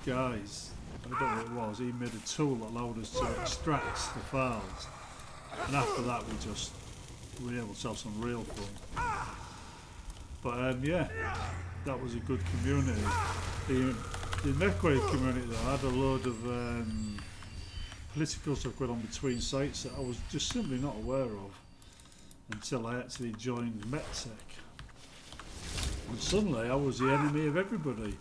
guys, I don't know what it was, he made a tool that allowed us to extract the files, and after that we were able to have some real fun. But yeah, that was a good community. The MechWarrior community though had a load of political stuff going on between sites that I was just simply not aware of until I actually joined MetTech. And suddenly I was the enemy of everybody.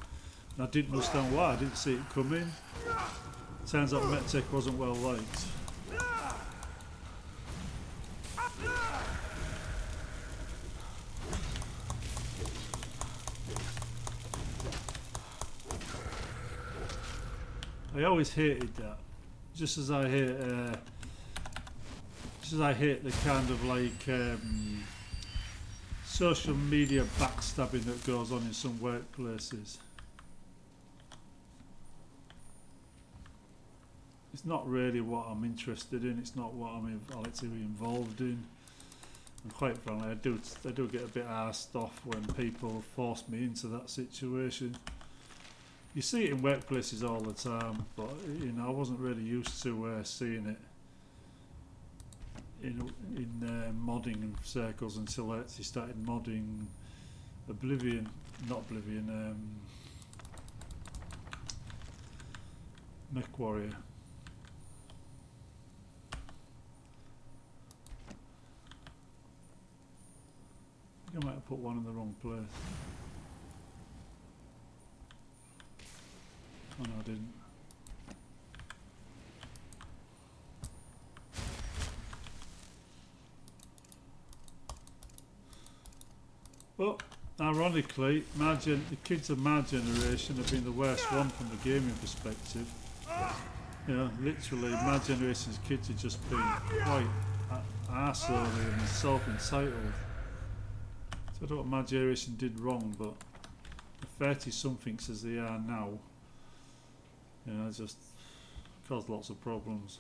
And I didn't understand why, I didn't see it coming. Turns out MetTech wasn't well liked. I always hated that. Just as I hate the kind of like social media backstabbing that goes on in some workplaces. It's not really what I'm interested in. It's not what I like to be involved in. And quite frankly, I do get a bit arsed off when people force me into that situation. You see it in workplaces all the time, but you know I wasn't really used to seeing it in modding circles until I actually started modding Mech Warrior. I think I might have put one in the wrong place. Oh no, I didn't. But ironically, the kids of my generation have been the worst one from the gaming perspective. You know, literally, my generation's kids have just been quite arseholy and self-entitled. So I don't know what my generation did wrong, but the 30-somethings as they are now, you know, just caused lots of problems.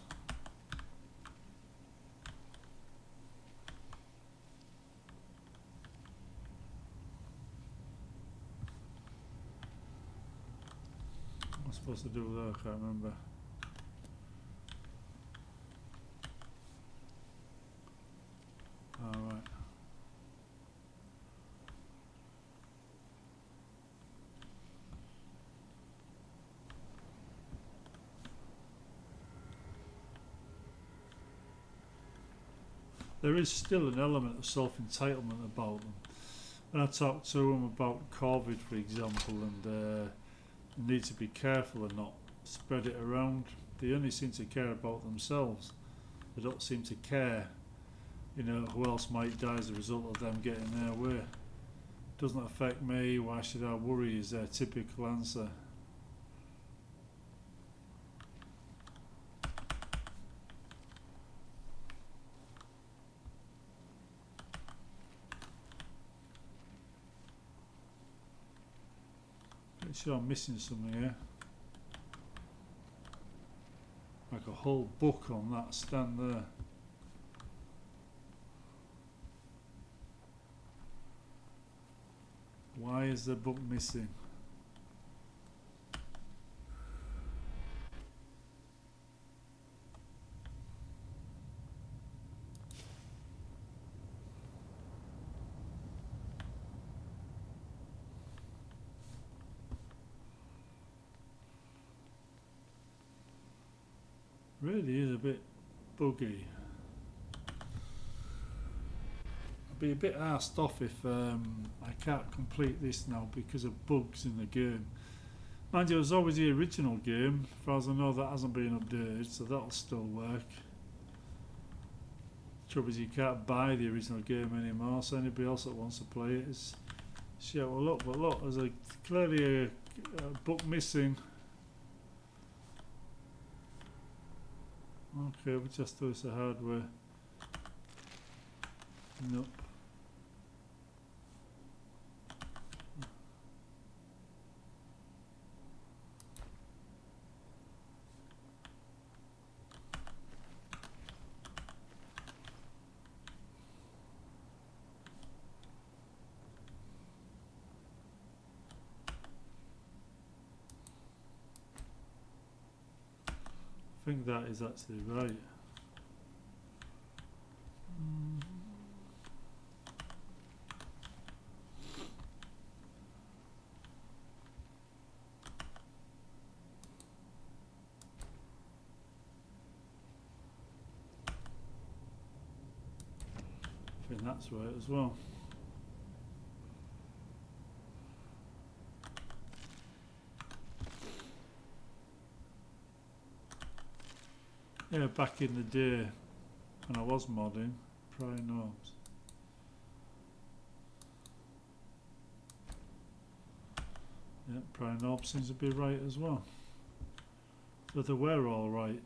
What am I supposed to do with that? I can't remember. there is still an element of self-entitlement about them. When I talk to them about COVID, for example, and need to be careful and not spread it around, they only seem to care about themselves. They don't seem to care, you know, who else might die as a result of them getting their way. Doesn't affect me, why should I worry, is their typical answer. Pretty sure I'm missing something here. Like a whole book on that stand there. Why is the book missing? Really is a bit buggy. I'd be a bit arsed off if I can't complete this now because of bugs in the game. Mind you, there's always the original game. As far as I know, that hasn't been updated, so that'll still work. Trouble is, you can't buy the original game anymore, so anybody else that wants to play it is shit. Well, look, there's clearly a book missing. Okay, we'll just do this the hard way. Nope. I think that is actually right. I think that's right as well. Yeah, back in the day when I was modding, prior knobs. Yeah, prior knob seems to be right as well. So they were all right.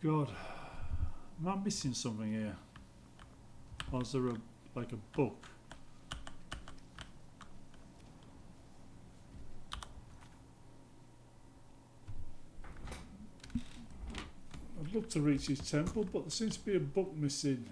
God, am I missing something here? Or is there like a book? I'd love to reach his temple, but there seems to be a book missing.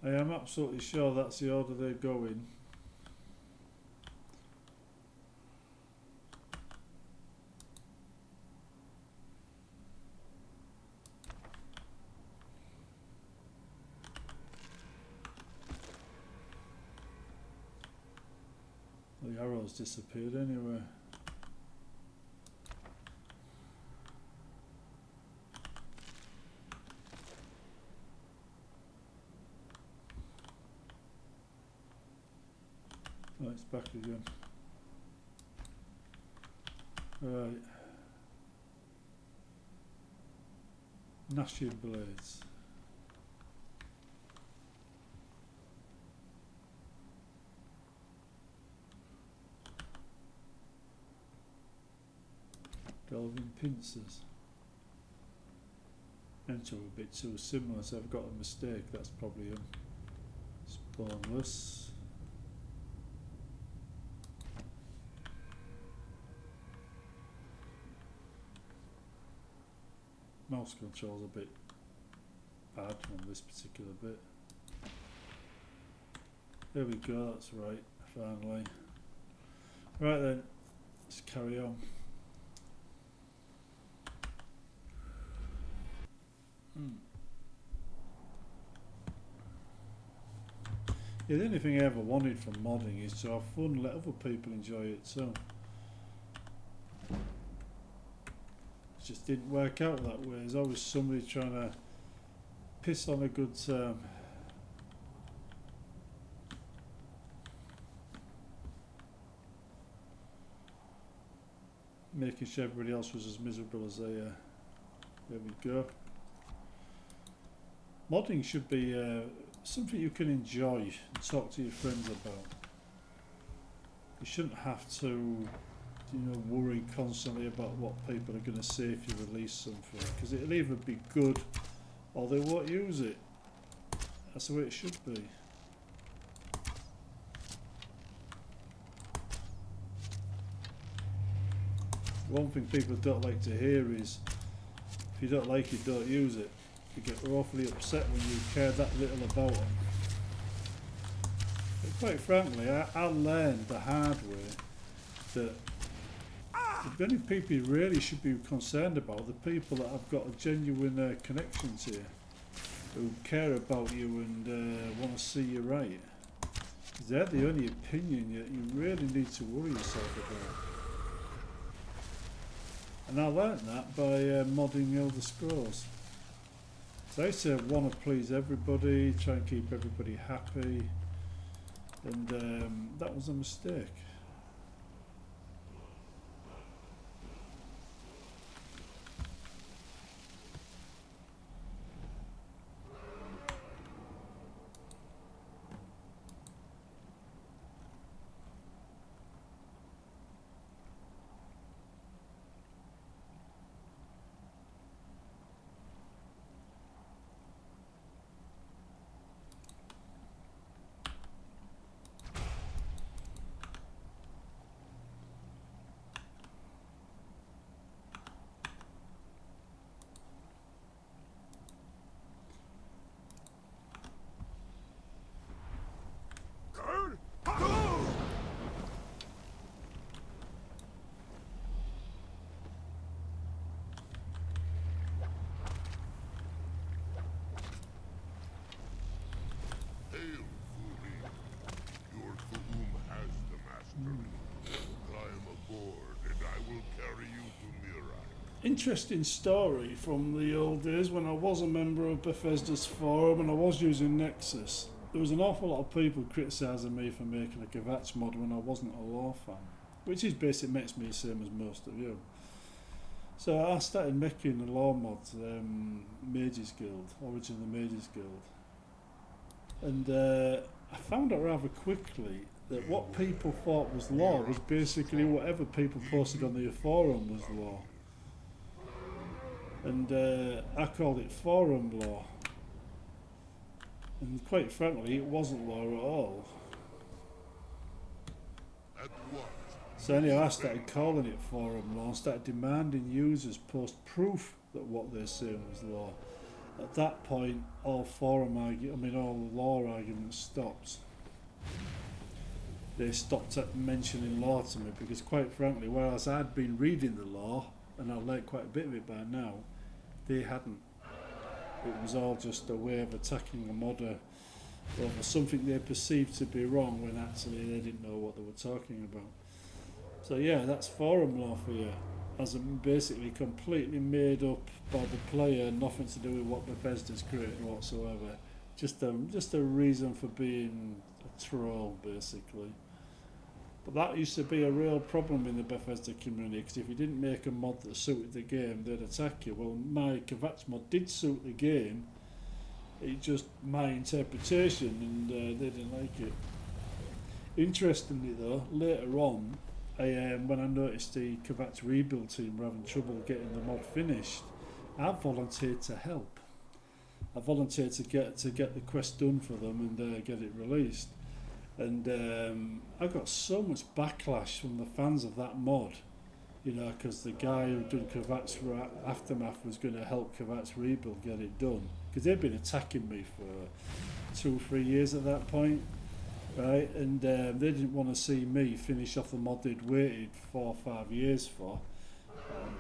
I am absolutely sure that's the order they go in. The arrows disappeared anyway. Oh, it's back again. Right. Gnashing blades. Delving pincers. And two a bit too similar, so I've got a mistake. That's probably him. Spawnless. mouse control's a bit bad on this particular bit. There we go, that's right, finally. Right then, let's carry on. Yeah, the only thing I ever wanted from modding is to have fun, let other people enjoy it too. It just didn't work out that way. There's always somebody trying to piss on a good term. Making sure everybody else was as miserable as they are. There we go. Modding should be something you can enjoy and talk to your friends about. You shouldn't have to, you know, worry constantly about what people are going to say if you release something, because it'll either be good or they won't use it. That's the way it should be. One thing people don't like to hear is, if you don't like it, don't use it. You get awfully upset when you care that little about them. But quite frankly, I learned the hard way that the only people you really should be concerned about are the people that have got a genuine connection to you, who care about you and want to see you right. They're the only opinion that you really need to worry yourself about. And I learnt that by modding Elder Scrolls. So I used to want to please everybody, try and keep everybody happy, and that was a mistake. Interesting story from the old days when I was a member of Bethesda's forum and I was using Nexus. There was an awful lot of people criticising me for making a Kvatch mod when I wasn't a lore fan, which is basically makes me the same as most of you. So I started making a lore mod, Mages Guild, Origin of the Mages Guild, and I found out rather quickly that what people thought was lore was basically whatever people posted on the forum was lore. And I called it forum lore, and quite frankly it wasn't lore at all. So anyway, I started calling it forum lore and started demanding users post proof that what they're saying was lore. At that point all all lore arguments stopped. They stopped at mentioning lore to me, because quite frankly, whereas I'd been reading the lore and I learned quite a bit of it by now, they hadn't. It was all just a way of attacking a modder over something they perceived to be wrong when actually they didn't know what they were talking about. So yeah, that's forum lore for you. As basically completely made up by the player, nothing to do with what Bethesda's created whatsoever. Just a reason for being a troll, basically. But that used to be a real problem in the Bethesda community, because if you didn't make a mod that suited the game, they'd attack you. Well, my Kvatch mod did suit the game, it's just my interpretation, and they didn't like it. Interestingly though, later on, when I noticed the Kvatch rebuild team were having trouble getting the mod finished, I volunteered to help. I volunteered to get the quest done for them and get it released. And I got so much backlash from the fans of that mod You know, because the guy who done Kavat's Aftermath was going to help Kavat's rebuild get it done. Because they'd been attacking me for 2 or 3 years at that point, right? And they didn't want to see me finish off the mod they'd waited 4 or 5 years for.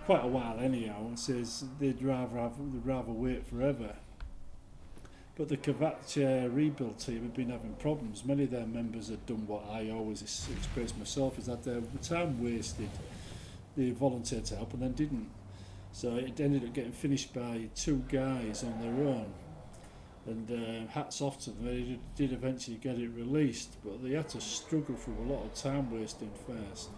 Quite a while anyhow, and says they'd rather wait forever. But the Kavat rebuild team had been having problems. Many of their members had done what I always express myself, is that their time wasted. They volunteered to help and then didn't. So it ended up getting finished by 2 guys on their own. And hats off to them, they did eventually get it released, but they had to struggle through a lot of time wasting first.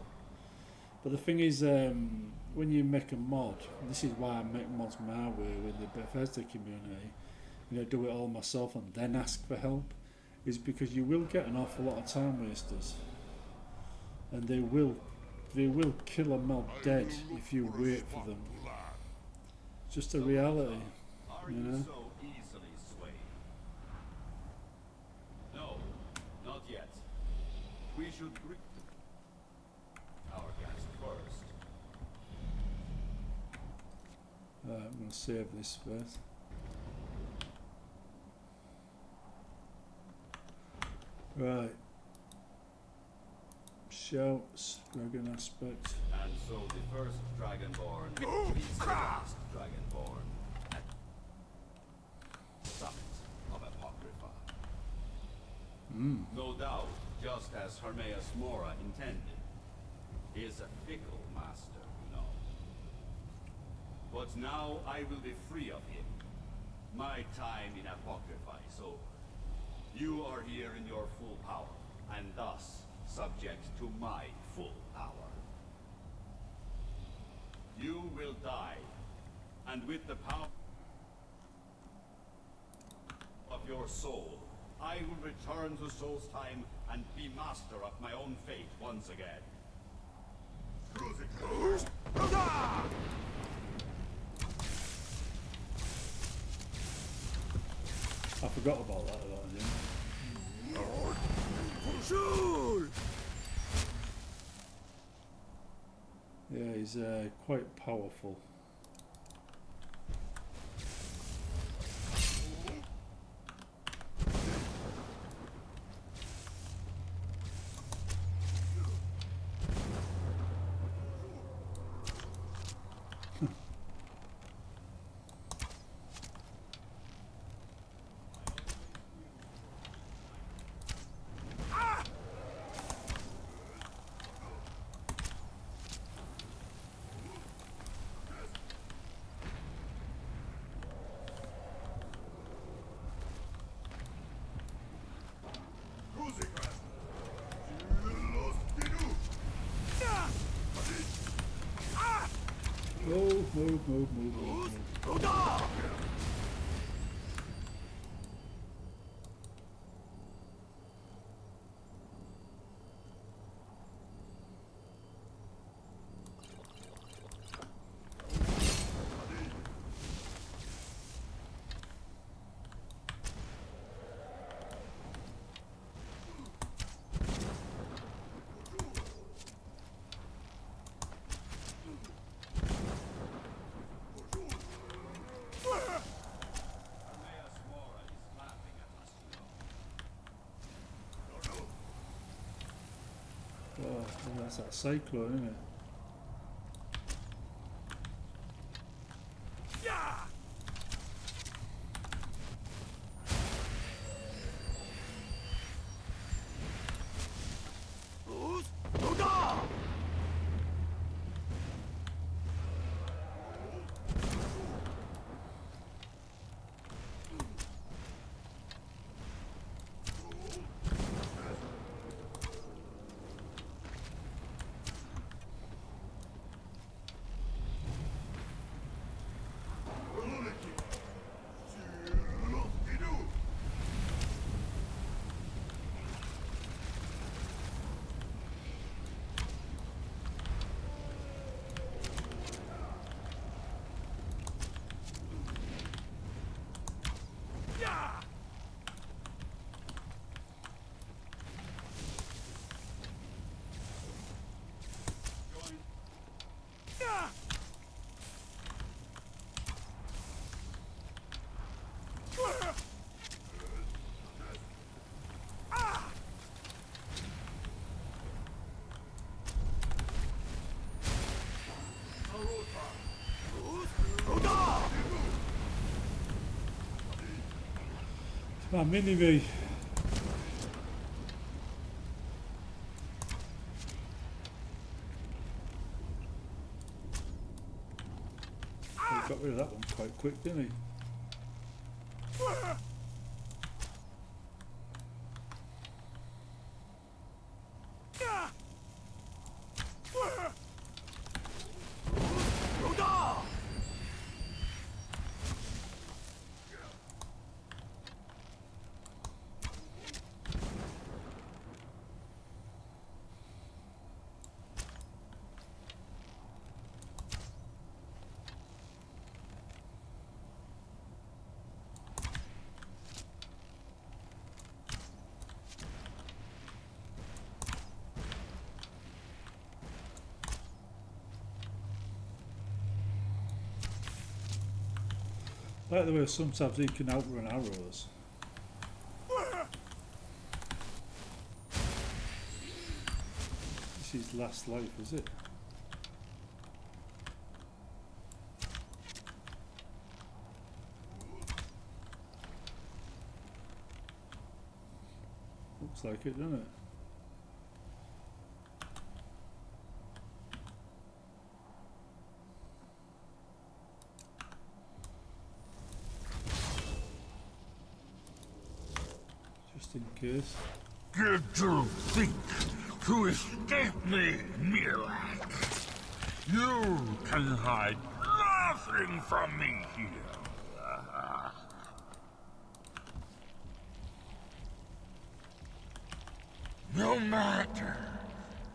But the thing is, when you make a mod, and this is why I make mods my way with the Bethesda community, you know, do it all myself and then ask for help, is because you will get an awful lot of time wasters, and they will kill a mod dead if you wait for them. It's just a reality, you know. So easily swayed? No, not yet. We should greet our guest first. I'm going to save this first. Right. Shouts, dragon aspect. And so the first Dragonborn meets the last Dragonborn at the summit of Apocrypha. No doubt, just as Hermaeus Mora intended. He is a fickle master, you know. But now I will be free of him. My time in Apocrypha is over. You are here in your full power, and thus subject to my full power. You will die, and with the power of your soul, I will return to Solstheim and be master of my own fate once again. I forgot about that. Yeah, he's quite powerful. Move. Oh, that's that cyclone, isn't it? My mini-me. He got rid of that one quite quick, didn't he? Like the way sometimes he can outrun arrows. This is his last life, is it? Looks like it, doesn't it? In case. Did you think to escape me, Mirak? You can hide nothing from me here. No matter.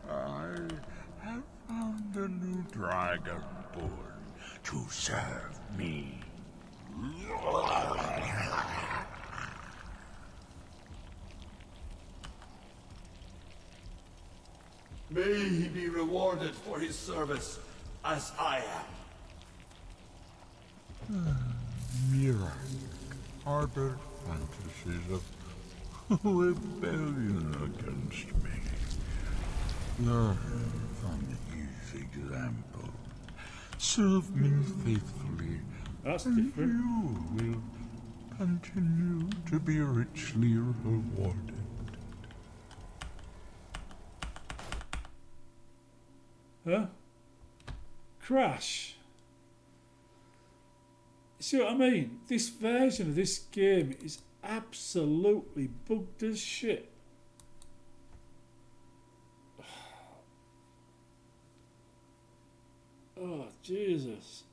I have found a new dragon born to serve me. May he be rewarded for his service, as I am. Mirak harbored fantasies of rebellion against me. Learn from his example. Serve me faithfully. That's and different. You will continue to be richly rewarded. Huh? Crash. See what I mean? This version of this game is absolutely bugged as shit. Oh, Jesus.